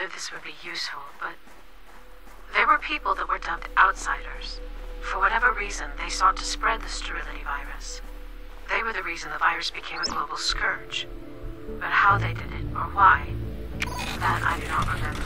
whether this would be useful, but there were people that were dubbed outsiders. For whatever reason, they sought to spread the sterility virus. They were the reason the virus became a global scourge. But how they did it, or why, that I do not remember.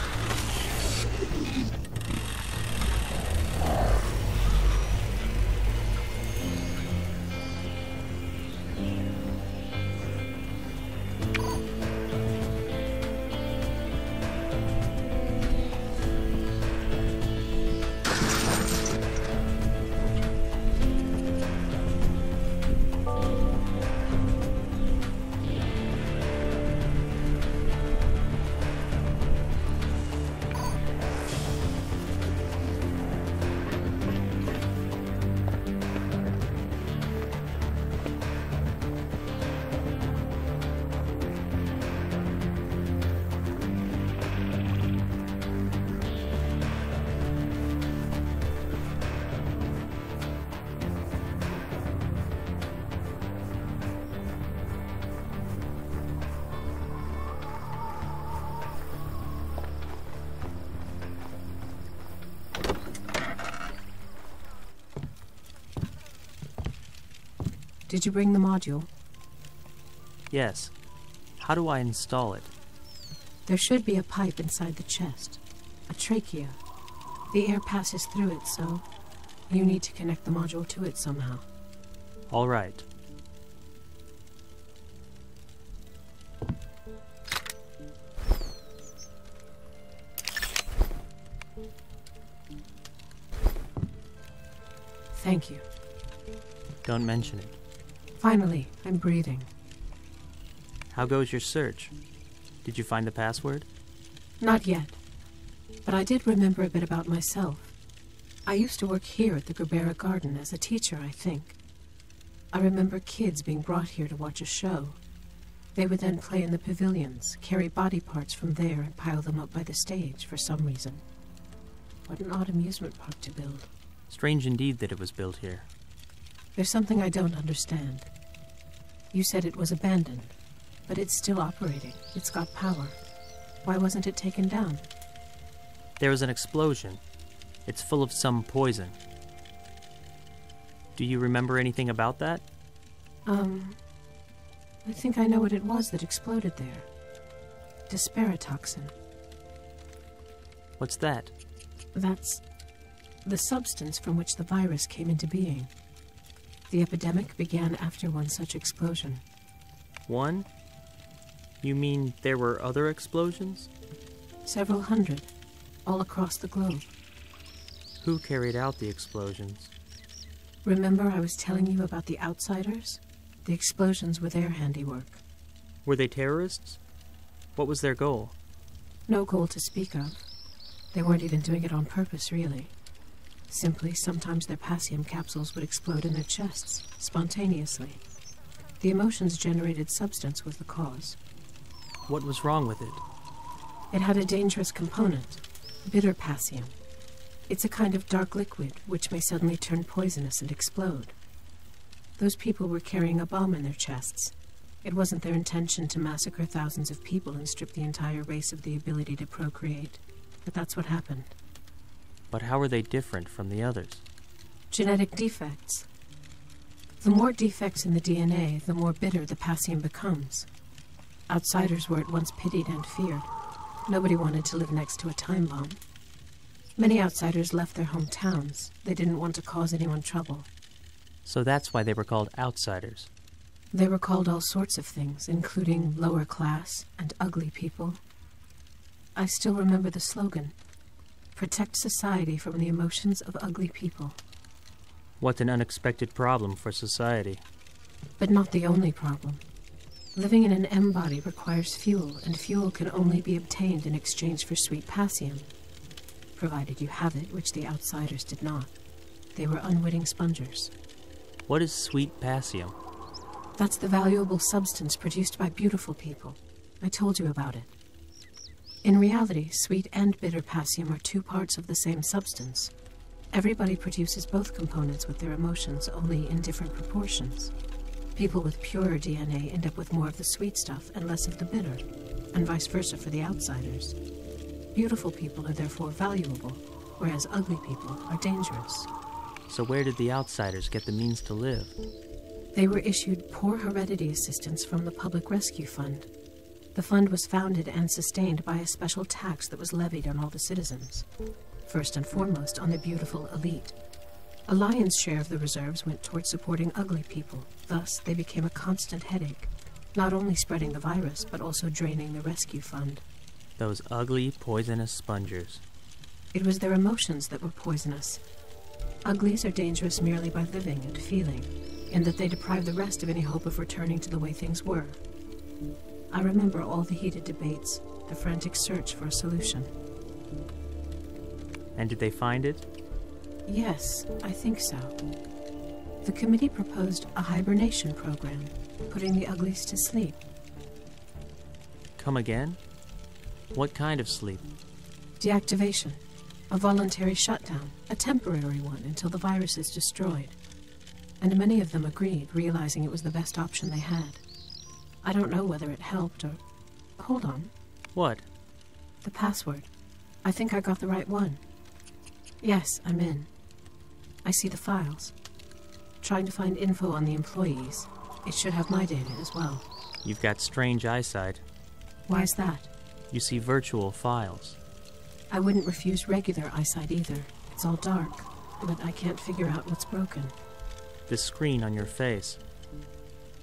Did you bring the module? Yes. How do I install it? There should be a pipe inside the chest. A trachea. The air passes through it, so you need to connect the module to it somehow. All right. Thank you. Don't mention it. Finally, I'm breathing. How goes your search? Did you find the password? Not yet. But I did remember a bit about myself. I used to work here at the Gerbera Garden as a teacher, I think. I remember kids being brought here to watch a show. They would then play in the pavilions, carry body parts from there and pile them up by the stage for some reason. What an odd amusement park to build. Strange indeed that it was built here. There's something I don't understand. You said it was abandoned, but it's still operating. It's got power. Why wasn't it taken down? There was an explosion. It's full of some poison. Do you remember anything about that? I think I know what it was that exploded there. Disparatoxin. What's that? That's the substance from which the virus came into being. The epidemic began after one such explosion. One? You mean there were other explosions? Several hundred, all across the globe. Who carried out the explosions? Remember I was telling you about the outsiders? The explosions were their handiwork. Were they terrorists? What was their goal? No goal to speak of. They weren't even doing it on purpose, really. Simply, sometimes their Passium capsules would explode in their chests, spontaneously. The emotions generated substance was the cause. What was wrong with it? It had a dangerous component, bitter Passium. It's a kind of dark liquid which may suddenly turn poisonous and explode. Those people were carrying a bomb in their chests. It wasn't their intention to massacre thousands of people and strip the entire race of the ability to procreate, but that's what happened. But how are they different from the others? Genetic defects. The more defects in the DNA, the more bitter the Passium becomes. Outsiders were at once pitied and feared. Nobody wanted to live next to a time bomb. Many outsiders left their hometowns. They didn't want to cause anyone trouble. So that's why they were called outsiders. They were called all sorts of things, including lower class and ugly people. I still remember the slogan, "Protect society from the emotions of ugly people." What an unexpected problem for society. But not the only problem. Living in an M-body requires fuel, and fuel can only be obtained in exchange for sweet Passium. Provided you have it, which the outsiders did not. They were unwitting spongers. What is sweet Passium? That's the valuable substance produced by beautiful people. I told you about it. In reality, sweet and bitter Passium are two parts of the same substance. Everybody produces both components with their emotions, only in different proportions. People with purer DNA end up with more of the sweet stuff and less of the bitter, and vice versa for the outsiders. Beautiful people are therefore valuable, whereas ugly people are dangerous. So where did the outsiders get the means to live? They were issued poor heredity assistance from the Public Rescue Fund. The fund was founded and sustained by a special tax that was levied on all the citizens. First and foremost on the beautiful elite. A lion's share of the reserves went toward supporting ugly people. Thus, they became a constant headache, not only spreading the virus, but also draining the rescue fund. Those ugly, poisonous spongers. It was their emotions that were poisonous. Uglies are dangerous merely by living and feeling, in that they deprive the rest of any hope of returning to the way things were. I remember all the heated debates, the frantic search for a solution. And did they find it? Yes, I think so. The committee proposed a hibernation program, putting the uglies to sleep. Come again? What kind of sleep? Deactivation. A voluntary shutdown, a temporary one until the virus is destroyed. And many of them agreed, realizing it was the best option they had. I don't know whether it helped or... Hold on. What? The password. I think I got the right one. Yes, I'm in. I see the files. Trying to find info on the employees. It should have my data as well. You've got strange eyesight. Why's that? You see virtual files. I wouldn't refuse regular eyesight either. It's all dark, but I can't figure out what's broken. This screen on your face.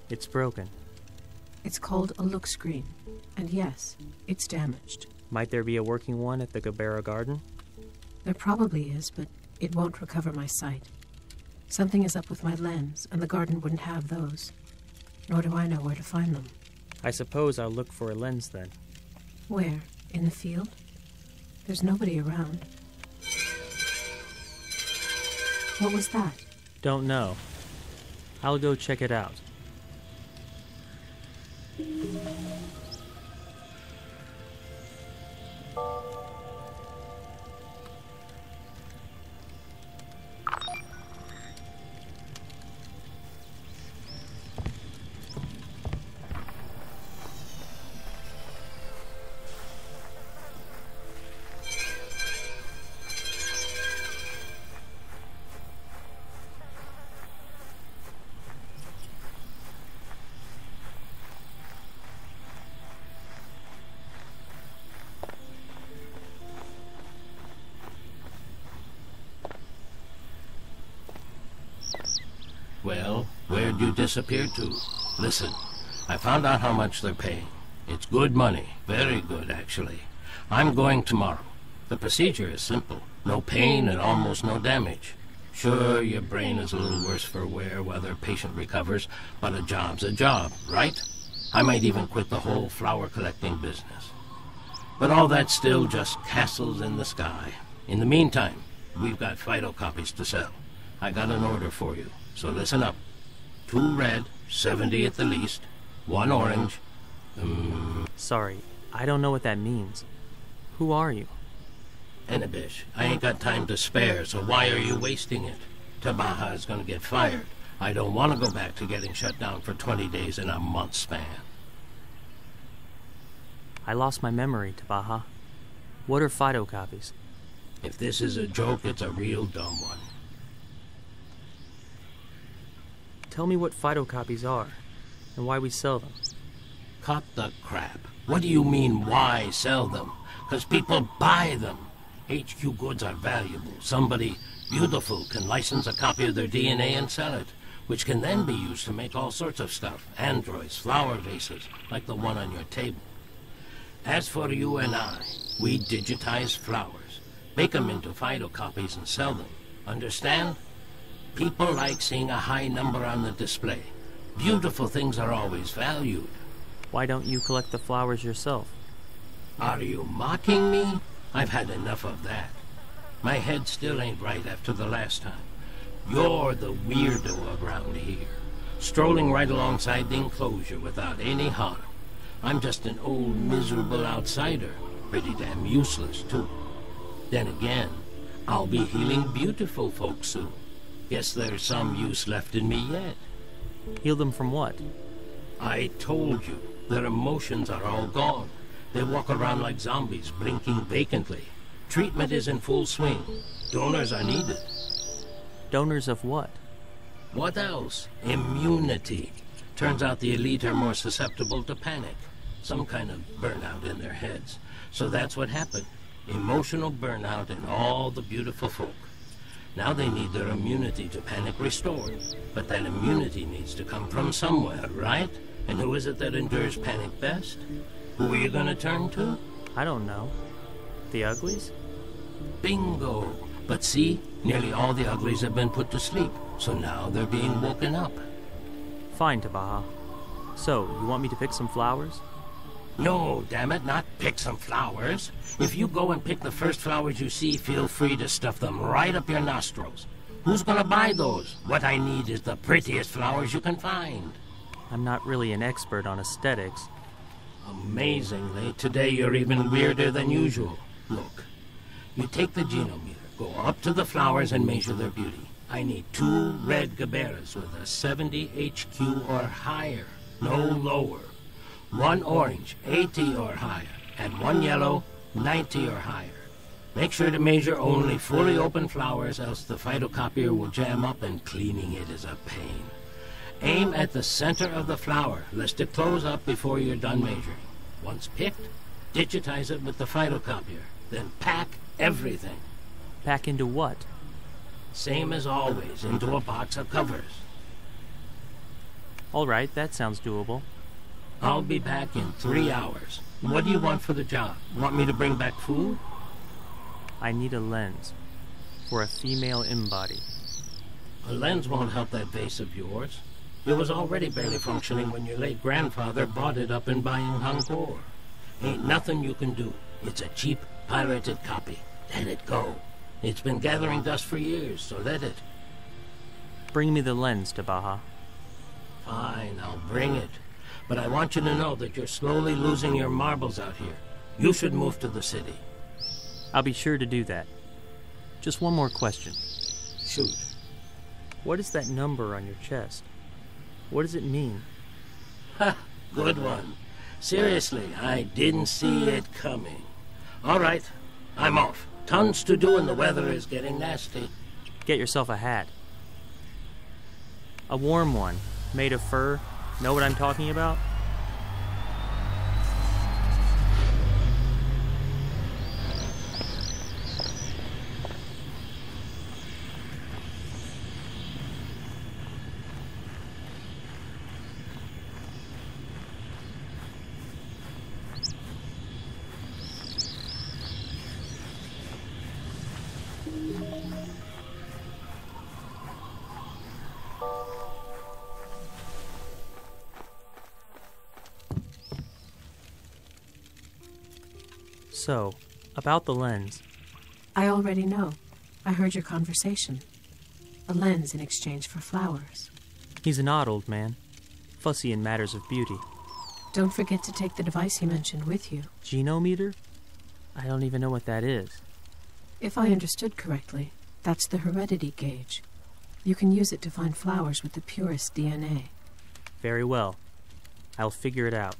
It's broken. It's called a look screen. And yes, it's damaged. Might there be a working one at the Gabera Garden? There probably is, but it won't recover my sight. Something is up with my lens, and the garden wouldn't have those. Nor do I know where to find them. I suppose I'll look for a lens then. Where? In the field? There's nobody around. What was that? Don't know. I'll go check it out. Well, where'd you disappear to? Listen, I found out how much they're paying. It's good money. Very good, actually. I'm going tomorrow. The procedure is simple. No pain and almost no damage. Sure, your brain is a little worse for wear while their patient recovers, but a job's a job, right? I might even quit the whole flower collecting business. But all that's still just castles in the sky. In the meantime, we've got phytocopies to sell. I got an order for you. So listen up. 2 red, 70 at the least. 1 orange. Sorry, I don't know what that means. Who are you? Enibish, I ain't got time to spare, so why are you wasting it? Tabaha is gonna get fired. I don't want to go back to getting shut down for 20 days in a month span. I lost my memory, Tabaha. What are phytocopies? If this is a joke, it's a real dumb one. Tell me what phytocopies are, and why we sell them. Cut the crap. What do you mean, why sell them? 'Cause people buy them. HQ goods are valuable. Somebody beautiful can license a copy of their DNA and sell it, which can then be used to make all sorts of stuff. Androids, flower vases, like the one on your table. As for you and I, we digitize flowers, make them into phytocopies and sell them. Understand? People like seeing a high number on the display. Beautiful things are always valued. Why don't you collect the flowers yourself? Are you mocking me? I've had enough of that. My head still ain't right after the last time. You're the weirdo around here, strolling right alongside the enclosure without any harm. I'm just an old miserable outsider, pretty damn useless too. Then again, I'll be healing beautiful folks soon. Guess there's some use left in me yet. Heal them from what? I told you, their emotions are all gone. They walk around like zombies, blinking vacantly. Treatment is in full swing. Donors are needed. Donors of what? What else? Immunity. Turns out the elite are more susceptible to panic. Some kind of burnout in their heads. So that's what happened. Emotional burnout in all the beautiful folk. Now they need their immunity to panic restored. But that immunity needs to come from somewhere, right? And who is it that endures panic best? Who are you gonna turn to? I don't know. The uglies? Bingo! But see, nearly all the uglies have been put to sleep, so now they're being woken up. Fine, Tabaha. So, you want me to pick some flowers? No, damn it, not pick some flowers. If you go and pick the first flowers you see, feel free to stuff them right up your nostrils. Who's gonna buy those? What I need is the prettiest flowers you can find. I'm not really an expert on aesthetics. Amazingly, today you're even weirder than usual. Look, you take the genometer, go up to the flowers and measure their beauty. I need 2 red gaberas with a 70 HQ or higher, no lower. 1 orange, 80 or higher, and 1 yellow, 90 or higher. Make sure to measure only fully open flowers, else the phytocopier will jam up and cleaning it is a pain. Aim at the center of the flower, lest it close up before you're done measuring. Once picked, digitize it with the phytocopier, then pack everything. Pack into what? Same as always, into a box of covers. All right, that sounds doable. I'll be back in 3 hours. What do you want for the job? Want me to bring back food? I need a lens for a female embody. A lens won't help that vase of yours. It was already barely functioning when your late grandfather bought it up in Buying-Hangkor. Ain't nothing you can do. It's a cheap, pirated copy. Let it go. It's been gathering dust for years, so let it. Bring me the lens, Tabaha. Fine, I'll bring it. But I want you to know that you're slowly losing your marbles out here. You should move to the city. I'll be sure to do that. Just one more question. Shoot. What is that number on your chest? What does it mean? Ha! Good one. Seriously, I didn't see it coming. All right, I'm off. Tons to do and the weather is getting nasty. Get yourself a hat. A warm one, made of fur. Know what I'm talking about? So, about the lens. I already know. I heard your conversation. A lens in exchange for flowers. He's an odd old man, fussy in matters of beauty. Don't forget to take the device you mentioned with you. Genometer? I don't even know what that is. If I understood correctly, that's the heredity gauge. You can use it to find flowers with the purest DNA. Very well. I'll figure it out.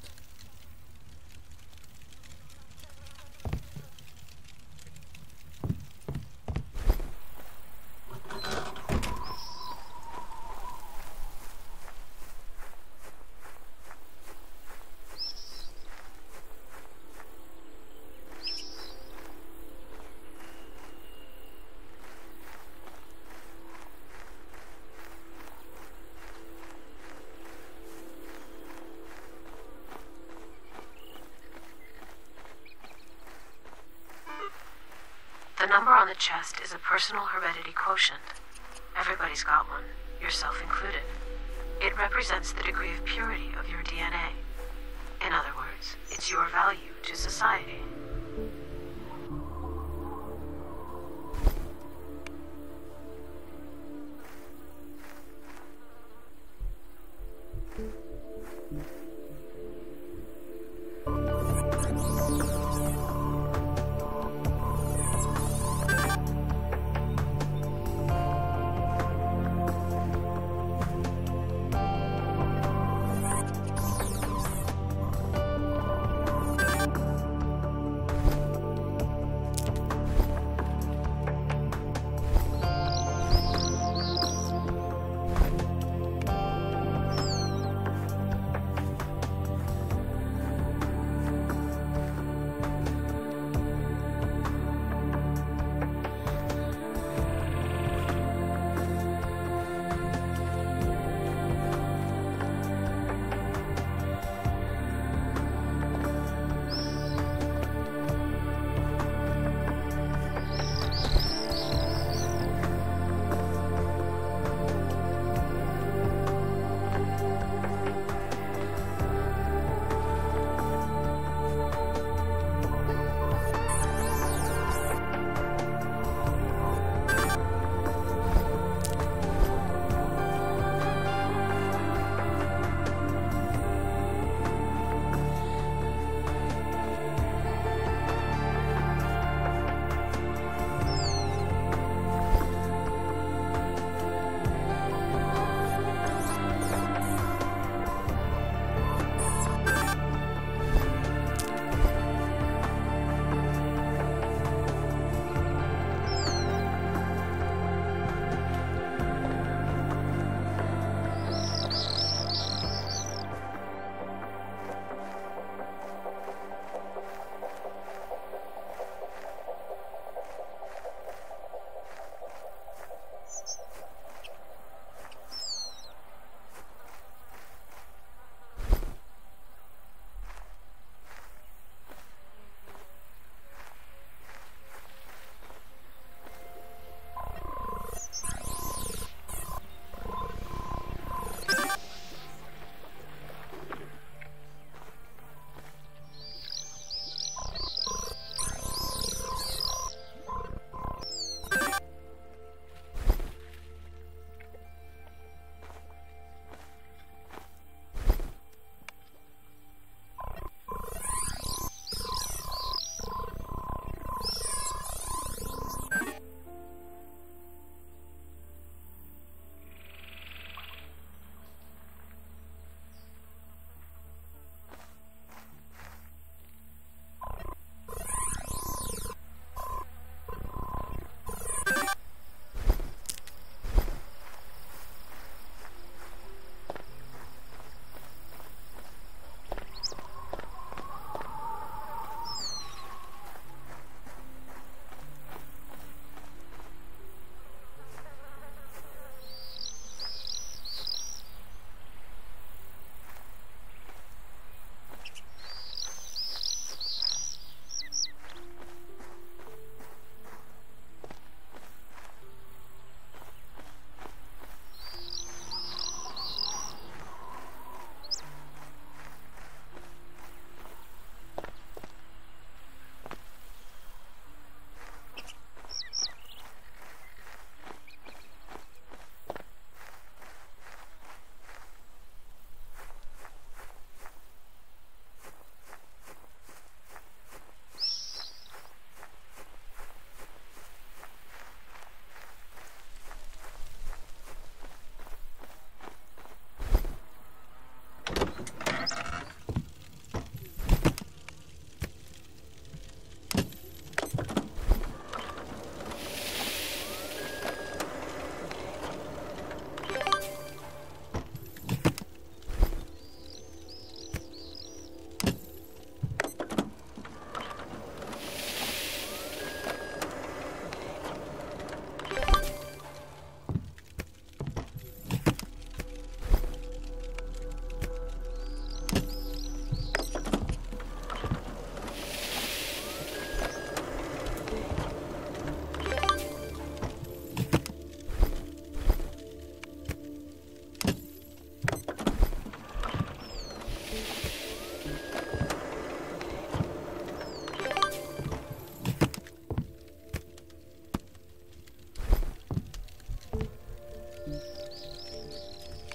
The number on the chest is a personal heredity quotient. Everybody's got one, yourself included. It represents the degree of purity of your DNA. In other words, it's your value to society.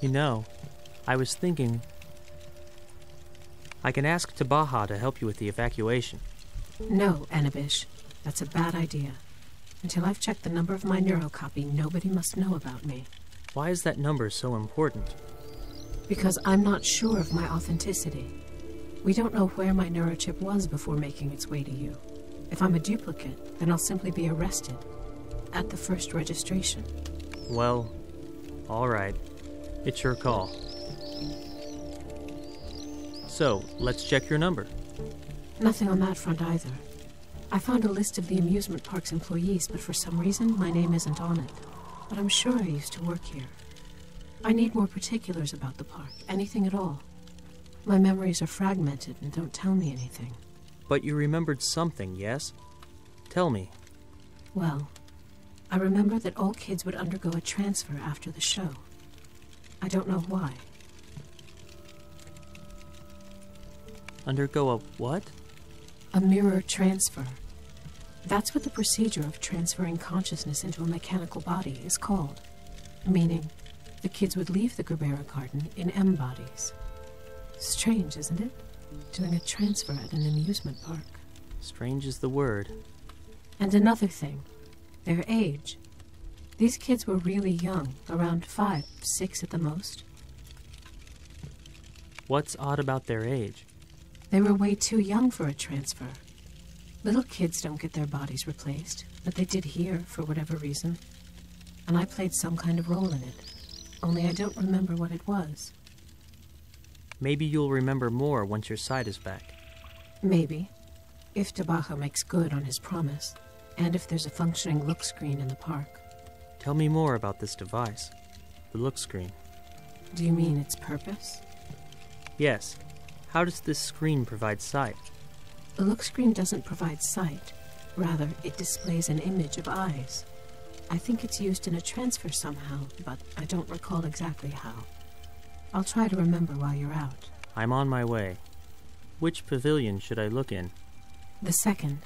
You know, I was thinking I can ask Tabaha to help you with the evacuation. No, Anabish. That's a bad idea. Until I've checked the number of my neurocopy, nobody must know about me. Why is that number so important? Because I'm not sure of my authenticity. We don't know where my neurochip was before making its way to you. If I'm a duplicate, then I'll simply be arrested. At the first registration. Well, all right. It's your call. So, let's check your number. Nothing on that front either. I found a list of the amusement park's employees, but for some reason, my name isn't on it. But I'm sure I used to work here. I need more particulars about the park, anything at all. My memories are fragmented and don't tell me anything. But you remembered something, yes? Tell me. Well, I remember that all kids would undergo a transfer after the show. I don't know why. Undergo a what? A mirror transfer. That's what the procedure of transferring consciousness into a mechanical body is called. Meaning, the kids would leave the Gerbera garden in M bodies. Strange, isn't it? Doing a transfer at an amusement park. Strange is the word. And another thing, their age. These kids were really young, around 5, 6 at the most. What's odd about their age? They were way too young for a transfer. Little kids don't get their bodies replaced, but they did here for whatever reason. And I played some kind of role in it. Only I don't remember what it was. Maybe you'll remember more once your sight is back. Maybe. If Tabaha makes good on his promise. And if there's a functioning look screen in the park. Tell me more about this device. The look screen. Do you mean its purpose? Yes. How does this screen provide sight? The look screen doesn't provide sight. Rather, it displays an image of eyes. I think it's used in a transfer somehow, but I don't recall exactly how. I'll try to remember while you're out. I'm on my way. Which pavilion should I look in? The second.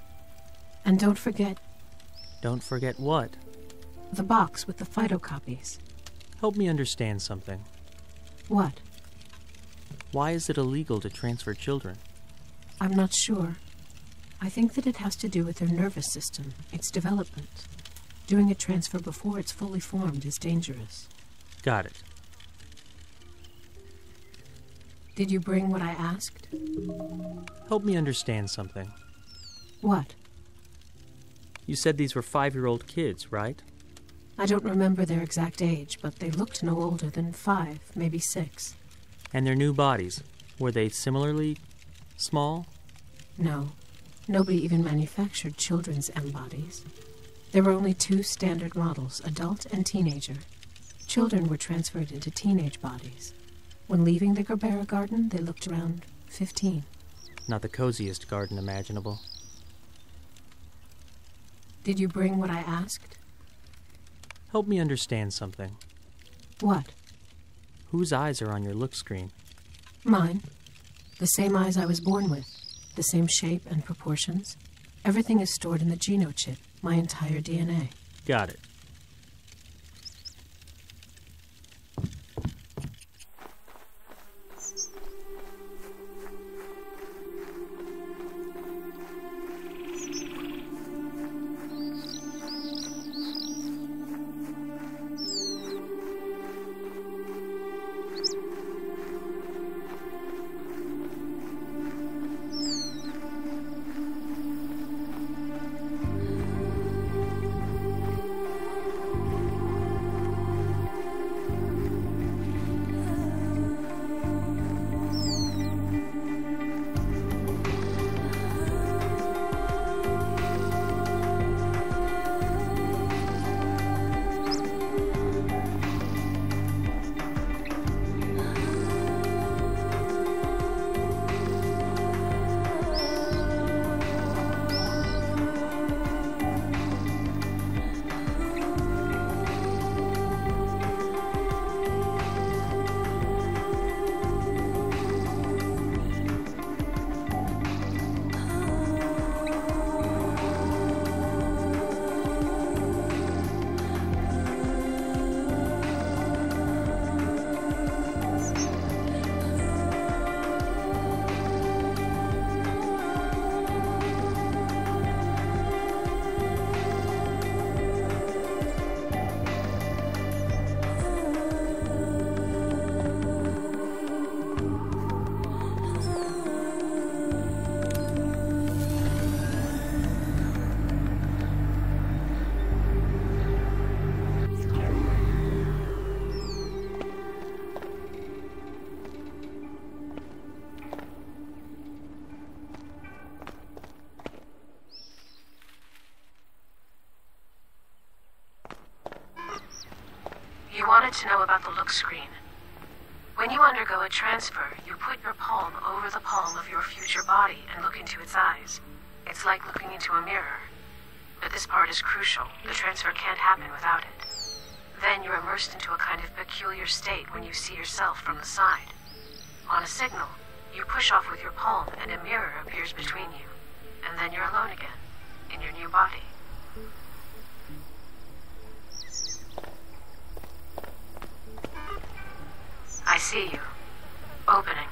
And don't forget... Don't forget what? The box with the phytocopies. Help me understand something. What? Why is it illegal to transfer children? I'm not sure. I think that it has to do with their nervous system, its development. Doing a transfer before it's fully formed is dangerous. Got it. Did you bring what I asked? Help me understand something. What? You said these were 5-year-old kids, right? I don't remember their exact age, but they looked no older than 5, maybe 6. And their new bodies, were they similarly small? No. Nobody even manufactured children's M bodies. There were only 2 standard models, adult and teenager. Children were transferred into teenage bodies. When leaving the Gerbera garden, they looked around 15. Not the coziest garden imaginable. Did you bring what I asked? Help me understand something. What? Whose eyes are on your look screen? Mine. The same eyes I was born with. The same shape and proportions. Everything is stored in the genochip, my entire DNA. Got it. wanted to know about the look screen. When you undergo a transfer, you put your palm over the palm of your future body and look into its eyes. It's like looking into a mirror. But this part is crucial. The transfer can't happen without it. Then you're immersed into a kind of peculiar state when you see yourself from the side. On a signal, you push off with your palm and a mirror appears between you. And then you're alone again, in your new body. I see you. Opening.